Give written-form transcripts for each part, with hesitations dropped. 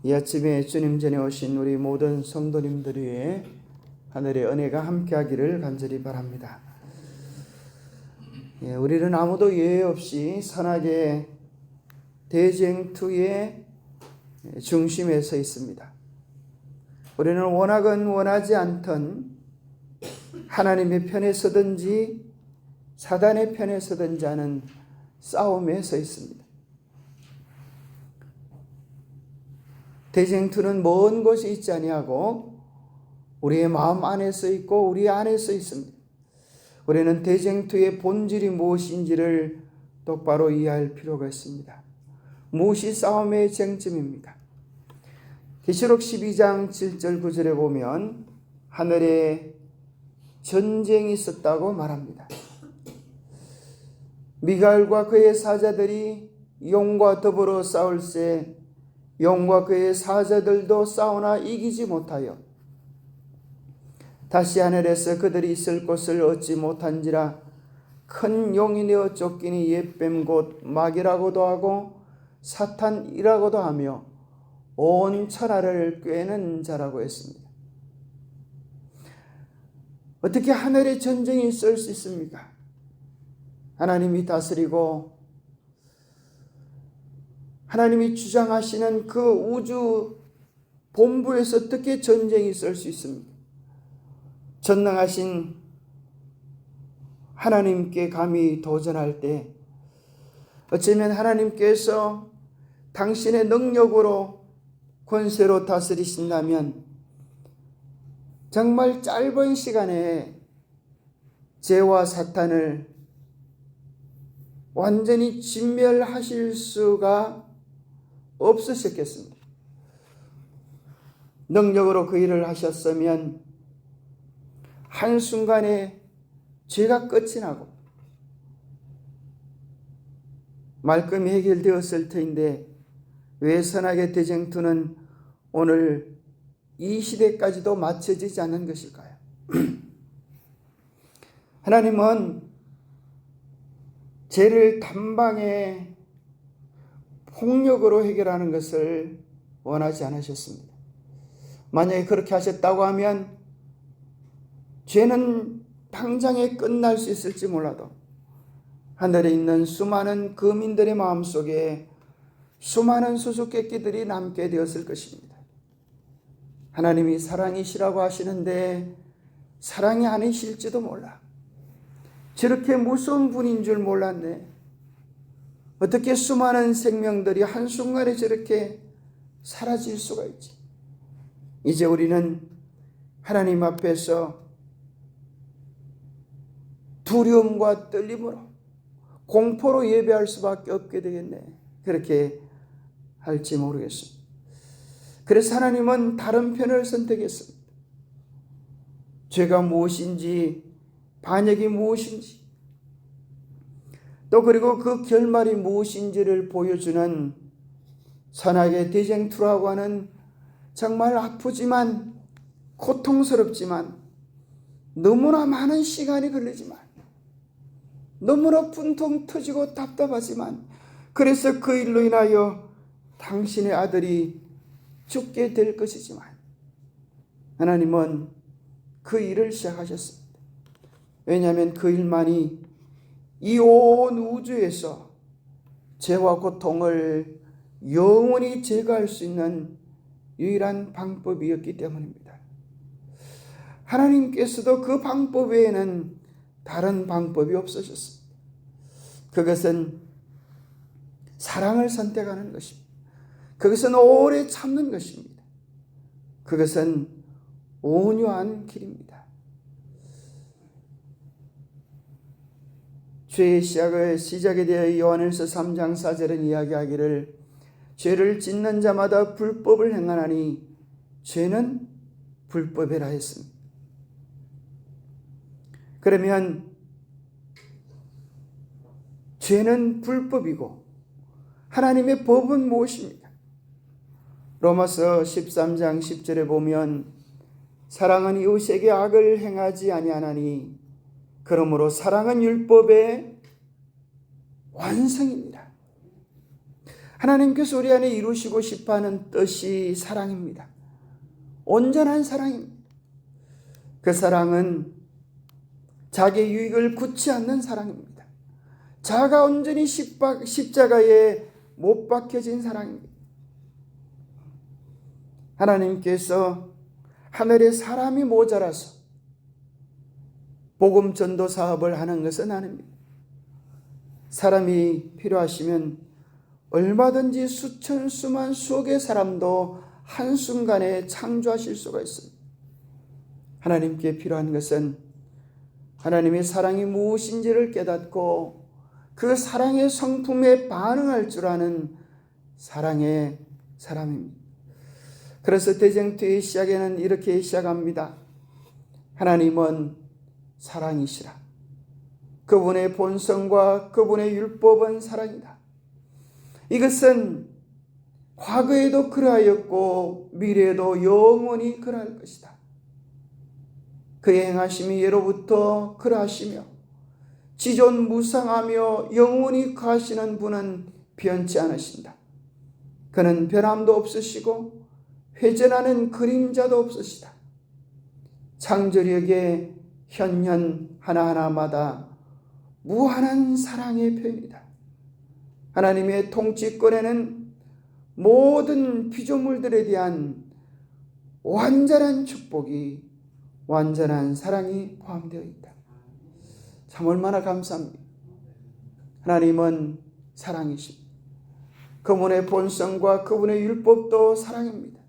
이 아침에 주님 전에 오신 우리 모든 성도님들 위해 하늘의 은혜가 함께하기를 간절히 바랍니다. 우리는 아무도 예외 없이 산악의 대쟁투의 중심에 서 있습니다. 우리는 원하건 원하지 않던 하나님의 편에 서든지 사단의 편에 서든지 하는 싸움에 서 있습니다. 대쟁투는 먼 곳에 있지 아니하고 우리의 마음 안에 서 있고 우리 안에 서 있습니다. 우리는 대쟁투의 본질이 무엇인지를 똑바로 이해할 필요가 있습니다. 무엇이 싸움의 쟁점입니까? 계시록 12장 7절 9절에 보면 하늘에 전쟁이 있었다고 말합니다. 미가엘과 그의 사자들이 용과 더불어 싸울세 용과 그의 사자들도 싸우나 이기지 못하여 다시 하늘에서 그들이 있을 곳을 얻지 못한지라 큰 용이 되어 쫓기니 옛뱀 곧 마귀라고도 하고 사탄이라고도 하며 온 천하를 꿰는 자라고 했습니다. 어떻게 하늘에 전쟁이 있을 수 있습니까? 하나님이 다스리고 하나님이 주장하시는 그 우주 본부에서 어떻게 전쟁이 있을 수 있습니까? 전능하신 하나님께 감히 도전할 때 어쩌면 하나님께서 당신의 능력으로 권세로 다스리신다면 정말 짧은 시간에 죄와 사탄을 완전히 진멸하실 수가 없으셨겠습니다. 능력으로 그 일을 하셨으면 한순간에 죄가 끝이 나고 말끔히 해결되었을 터인데 왜 선악의 대쟁투는 오늘 이 시대까지도 맞춰지지 않는 것일까요? 하나님은 죄를 단방에 폭력으로 해결하는 것을 원하지 않으셨습니다. 만약에 그렇게 하셨다고 하면 죄는 당장에 끝날 수 있을지 몰라도 하늘에 있는 수많은 거민들의 마음속에 수많은 수수께끼들이 남게 되었을 것입니다. 하나님이 사랑이시라고 하시는데 사랑이 아니실지도 몰라. 저렇게 무서운 분인 줄 몰랐네. 어떻게 수많은 생명들이 한순간에 저렇게 사라질 수가 있지? 이제 우리는 하나님 앞에서 두려움과 떨림으로 공포로 예배할 수밖에 없게 되겠네. 그렇게 할지 모르겠습니다. 그래서 하나님은 다른 편을 선택했습니다. 죄가 무엇인지 반역이 무엇인지 또 그리고 그 결말이 무엇인지를 보여주는 선악의 대쟁투라고 하는 정말 아프지만 고통스럽지만 너무나 많은 시간이 걸리지만 너무나 분통 터지고 답답하지만 그래서 그 일로 인하여 당신의 아들이 죽게 될 것이지만 하나님은 그 일을 시작하셨습니다. 왜냐하면 그 일만이 이 온 우주에서 죄와 고통을 영원히 제거할 수 있는 유일한 방법이었기 때문입니다. 하나님께서도 그 방법 외에는 다른 방법이 없으셨습니다. 그것은 사랑을 선택하는 것입니다. 그것은 오래 참는 것입니다. 그것은 온유한 길입니다. 죄의 시작에 대해 요한일서 3장 4절은 이야기하기를 죄를 짓는 자마다 불법을 행하나니 죄는 불법이라 했습니다. 그러면 죄는 불법이고 하나님의 법은 무엇입니까? 로마서 13장 10절에 보면 사랑은 이웃에게 악을 행하지 아니하나니 그러므로 사랑은 율법의 완성입니다. 하나님께서 우리 안에 이루시고 싶어하는 뜻이 사랑입니다. 온전한 사랑입니다. 그 사랑은 자기의 유익을 굳지 않는 사랑입니다. 자아가 온전히 십자가에 못 박혀진 사랑입니다. 하나님께서 하늘에 사람이 모자라서 복음 전도 사업을 하는 것은 아닙니다. 사람이 필요하시면 얼마든지 수천 수만 수억의 사람도 한순간에 창조하실 수가 있습니다. 하나님께 필요한 것은 하나님의 사랑이 무엇인지를 깨닫고 그 사랑의 성품에 반응할 줄 아는 사랑의 사람입니다. 그래서 대쟁투의 시작에는 이렇게 시작합니다. 하나님은 사랑이시라. 그분의 본성과 그분의 율법은 사랑이다. 이것은 과거에도 그러하였고 미래에도 영원히 그러할 것이다. 그의 행하심이 예로부터 그러하시며 지존 무상하며 영원히 거하시는 분은 변치 않으신다. 그는 변함도 없으시고 회전하는 그림자도 없으시다. 창조력의 현현 하나하나마다 무한한 사랑의 표현이다. 하나님의 통치권에는 모든 피조물들에 대한 완전한 축복이, 완전한 사랑이 포함되어 있다. 참 얼마나 감사합니다. 하나님은 사랑이십니다. 그분의 본성과 그분의 율법도 사랑입니다.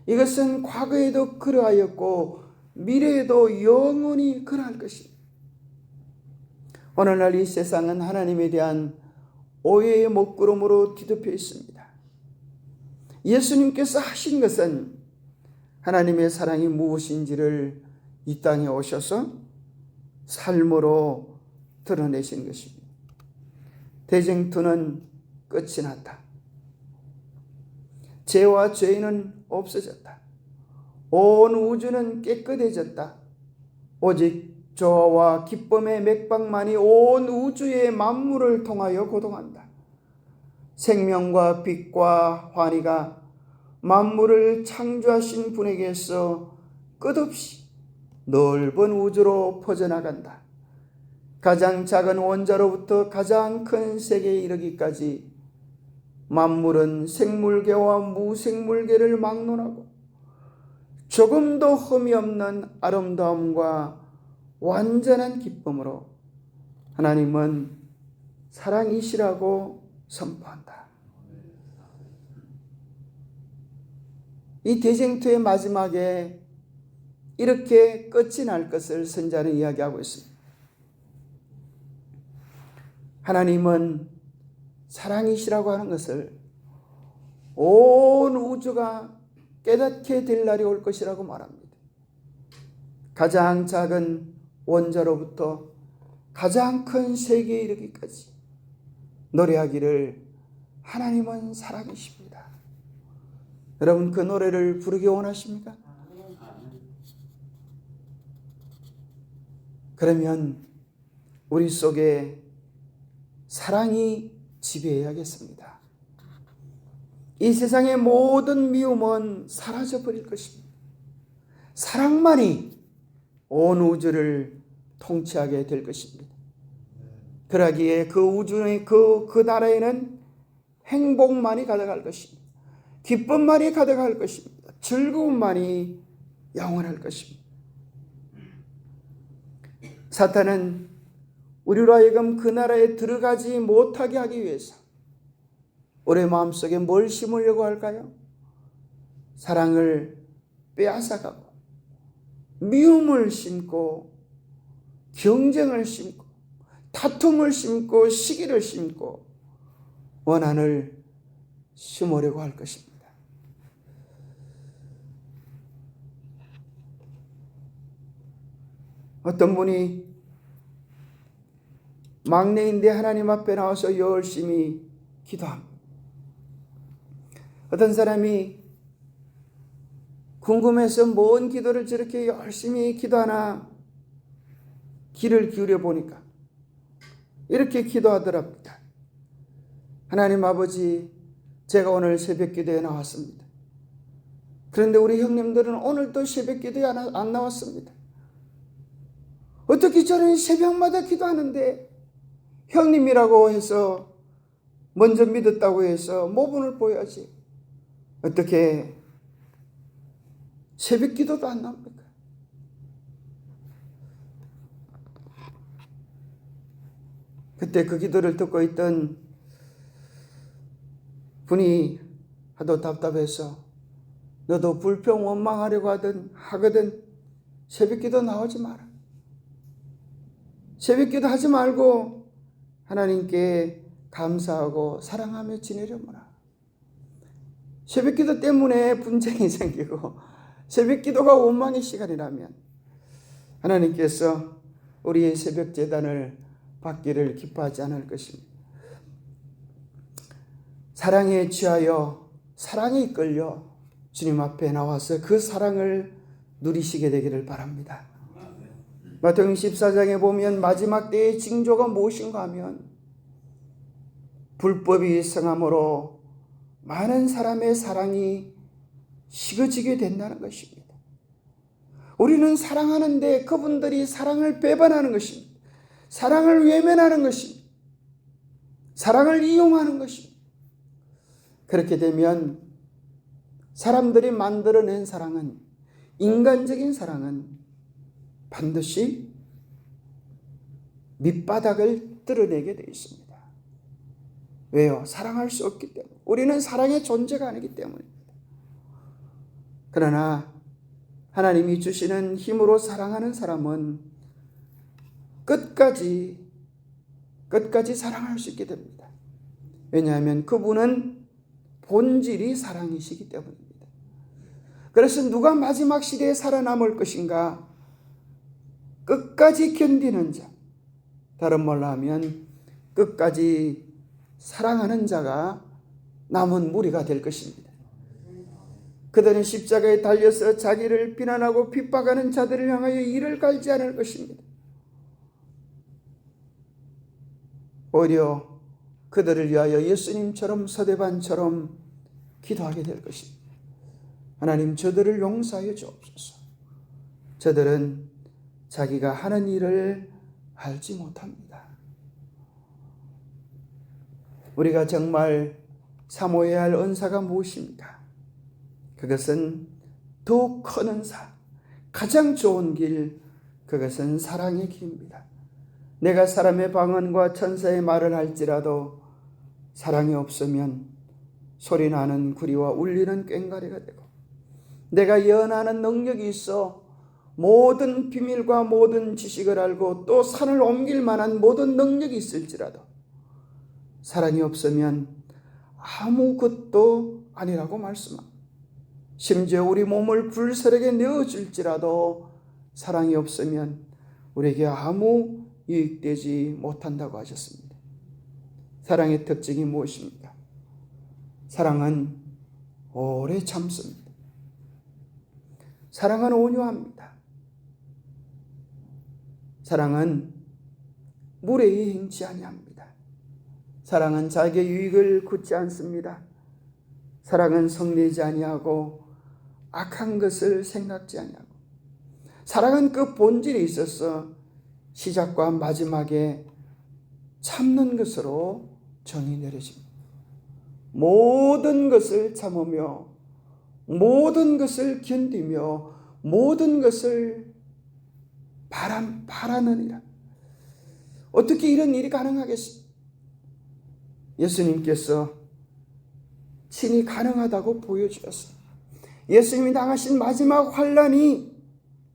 이것은 과거에도 그러하였고 미래에도 영원히 그러할 것입니다. 오늘날 이 세상은 하나님에 대한 오해의 먹구름으로 뒤덮여 있습니다. 예수님께서 하신 것은 하나님의 사랑이 무엇인지를 이 땅에 오셔서 삶으로 드러내신 것입니다. 대쟁투는 끝이 났다. 죄와 죄는 없어졌다. 온 우주는 깨끗해졌다. 오직 조화와 기쁨의 맥박만이 온 우주의 만물을 통하여 고동한다. 생명과 빛과 환희가 만물을 창조하신 분에게서 끝없이 넓은 우주로 퍼져나간다. 가장 작은 원자로부터 가장 큰 세계에 이르기까지 만물은 생물계와 무생물계를 막론하고 조금도 흠이 없는 아름다움과 완전한 기쁨으로 하나님은 사랑이시라고 선포한다. 이 대쟁투의 마지막에 이렇게 끝이 날 것을 선지자는 이야기하고 있습니다. 하나님은 사랑이시라고 하는 것을 온 우주가 깨닫게 될 날이 올 것이라고 말합니다. 가장 작은 원자로부터 가장 큰 세계에 이르기까지 노래하기를 하나님은 사랑이십니다. 여러분 그 노래를 부르기 원하십니까? 그러면 우리 속에 사랑이 지배해야겠습니다. 이 세상의 모든 미움은 사라져 버릴 것입니다. 사랑만이 온 우주를 통치하게 될 것입니다. 그러기에 그 우주의 그 나라에는 행복만이 가득할 것입니다. 기쁨만이 가득할 것입니다. 즐거움만이 영원할 것입니다. 사탄은 우리로 하여금 그 나라에 들어가지 못하게 하기 위해서 우리 마음속에 뭘 심으려고 할까요? 사랑을 빼앗아가고 미움을 심고 경쟁을 심고 다툼을 심고 시기를 심고 원한을 심으려고 할 것입니다. 어떤 분이 막내인데 하나님 앞에 나와서 열심히 기도합니다. 어떤 사람이 궁금해서 뭔 기도를 저렇게 열심히 기도하나 귀를 기울여 보니까 이렇게 기도하더랍니다. 하나님 아버지, 제가 오늘 새벽 기도에 나왔습니다. 그런데 우리 형님들은 오늘도 새벽 기도에 안 나왔습니다. 어떻게 저는 새벽마다 기도하는데 형님이라고 해서 먼저 믿었다고 해서 모분을 보여야지 어떻게 새벽 기도도 안 나옵니까? 그때 그 기도를 듣고 있던 분이 하도 답답해서 너도 불평 원망하려고 하거든 새벽 기도 나오지 마라. 새벽 기도 하지 말고 하나님께 감사하고 사랑하며 지내려무라. 새벽 기도 때문에 분쟁이 생기고 새벽 기도가 원망의 시간이라면 하나님께서 우리의 새벽 제단을 받기를 기뻐하지 않을 것입니다. 사랑에 취하여 사랑에 이끌려 주님 앞에 나와서 그 사랑을 누리시게 되기를 바랍니다. 마태복음 14장에 보면 마지막 때의 징조가 무엇인가 하면 불법이 성함으로 많은 사람의 사랑이 식어지게 된다는 것입니다. 우리는 사랑하는데 그분들이 사랑을 배반하는 것입니다. 사랑을 외면하는 것입니다. 사랑을 이용하는 것입니다. 그렇게 되면 사람들이 만들어낸 사랑은, 인간적인 사랑은 반드시 밑바닥을 드러내게 되어 있습니다. 왜요? 사랑할 수 없기 때문에. 우리는 사랑의 존재가 아니기 때문입니다. 그러나 하나님이 주시는 힘으로 사랑하는 사람은 끝까지 사랑할 수 있게 됩니다. 왜냐하면 그분은 본질이 사랑이시기 때문입니다. 그래서 누가 마지막 시대에 살아남을 것인가? 끝까지 견디는 자, 다른 말로 하면 끝까지 사랑하는 자가 남은 무리가 될 것입니다. 그들은 십자가에 달려서 자기를 비난하고 핍박하는 자들을 향하여 이를 갈지 않을 것입니다. 오히려 그들을 위하여 예수님처럼 서대반처럼 기도하게 될 것입니다. 하나님, 저들을 용서하여 주옵소서. 저들은 자기가 하는 일을 알지 못합니다. 우리가 정말 사모해야 할 은사가 무엇입니까? 그것은 더 큰 은사, 가장 좋은 길, 그것은 사랑의 길입니다. 내가 사람의 방언과 천사의 말을 할지라도 사랑이 없으면 소리나는 구리와 울리는 꽹과리가 되고, 내가 예언하는 능력이 있어 모든 비밀과 모든 지식을 알고 또 산을 옮길 만한 모든 능력이 있을지라도 사랑이 없으면 아무것도 아니라고 말씀합니다. 심지어 우리 몸을 불사르게 내어줄지라도 사랑이 없으면 우리에게 아무 유익되지 못한다고 하셨습니다. 사랑의 특징이 무엇입니까? 사랑은 오래 참습니다. 사랑은 온유합니다. 사랑은 무례히 행치 아니합니다. 사랑은 자기의 유익을 굳지 않습니다. 사랑은 성내지 아니하고 악한 것을 생각지 아니하고, 사랑은 그 본질에 있어서 시작과 마지막에 참는 것으로 정이 내려집니다. 모든 것을 참으며 모든 것을 견디며 모든 것을 바라느니라. 어떻게 이런 일이 가능하겠습니까? 예수님께서 친히 가능하다고 보여주셨습니다. 예수님이 당하신 마지막 환난이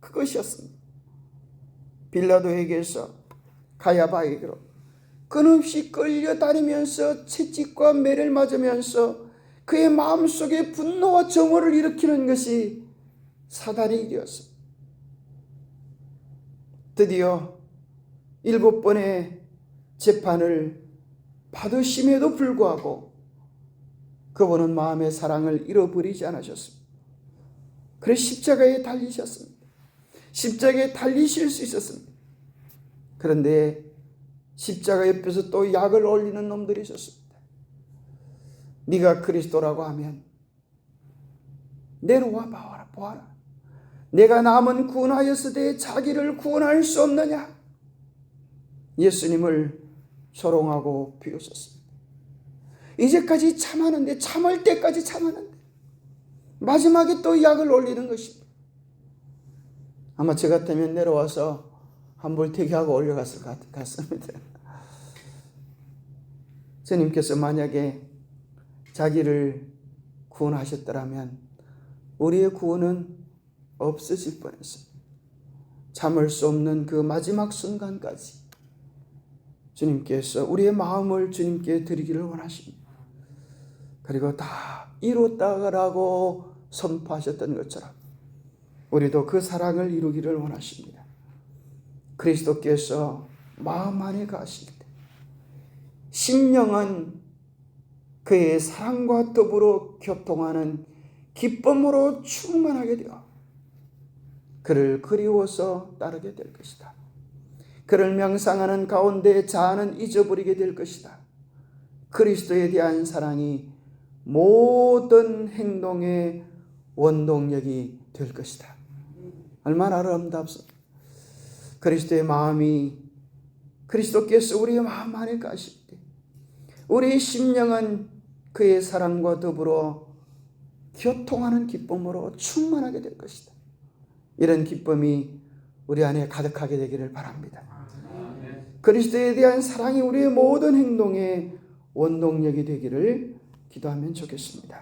그것이었습니다. 빌라도에게서 가야바에게로 끊임없이 끌려다니면서 채찍과 매를 맞으면서 그의 마음속에 분노와 정오를 일으키는 것이 사단의 일이었습니다. 드디어 7번의 재판을 받으심에도 불구하고 그분은 마음의 사랑을 잃어버리지 않으셨습니다. 그래서 십자가에 달리셨습니다. 십자가에 달리실 수 있었습니다. 그런데 십자가 옆에서 또 약을 올리는 놈들이 있었습니다. 네가 그리스도라고 하면 내려와 보아라. 내가 남은 구원하였으되 자기를 구원할 수 없느냐? 예수님을 조롱하고 비웃었습니다. 이제까지 참았는데, 참을 때까지 참았는데 마지막에 또 약을 올리는 것입니다. 아마 저 같으면 내려와서 한볼태기하고 올려갔을 것 같습니다. 주님께서 만약에 자기를 구원하셨더라면 우리의 구원은 없어질 뻔했어요. 참을 수 없는 그 마지막 순간까지 주님께서 우리의 마음을 주님께 드리기를 원하십니다. 그리고 다 이뤘다라고 선포하셨던 것처럼 우리도 그 사랑을 이루기를 원하십니다. 그리스도께서 마음 안에 가실 때 심령은 그의 사랑과 더불어 교통하는 기쁨으로 충만하게 되어 그를 그리워서 따르게 될 것이다. 그를 명상하는 가운데 자아는 잊어버리게 될 것이다. 그리스도에 대한 사랑이 모든 행동의 원동력이 될 것이다. 얼마나 아름답습니까? 그리스도의 마음이, 그리스도께서 우리의 마음 안에 가실 때 우리의 심령은 그의 사랑과 더불어 교통하는 기쁨으로 충만하게 될 것이다. 이런 기쁨이 우리 안에 가득하게 되기를 바랍니다. 그리스도에 대한 사랑이 우리의 모든 행동의 원동력이 되기를 기도하면 좋겠습니다.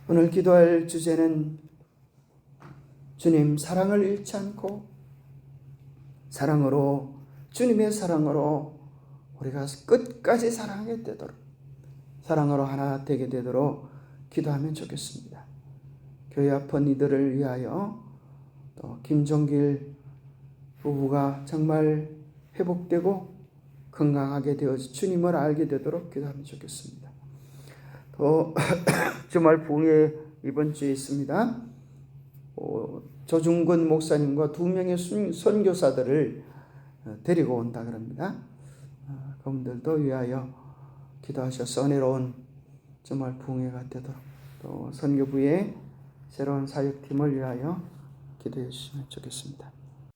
오늘 기도할 주제는 주님 사랑을 잃지 않고 사랑으로, 주님의 사랑으로 우리가 끝까지 사랑하게 되도록, 사랑으로 하나 되게 되도록 기도하면 좋겠습니다. 교회 아픈 이들을 위하여, 또 김종길 부부가 정말 회복되고 건강하게 되어서 주님을 알게 되도록 기도하면 좋겠습니다. 또 주말 부흥회 이번 주에 있습니다. 조중근 목사님과 2명의 선교사들을 데리고 온다 그럽니다. 그분들도 위하여 기도하셔서 은혜로운 주말 부흥회가 되도록, 또 선교부의 새로운 사역팀을 위하여 기도해 주시면 좋겠습니다.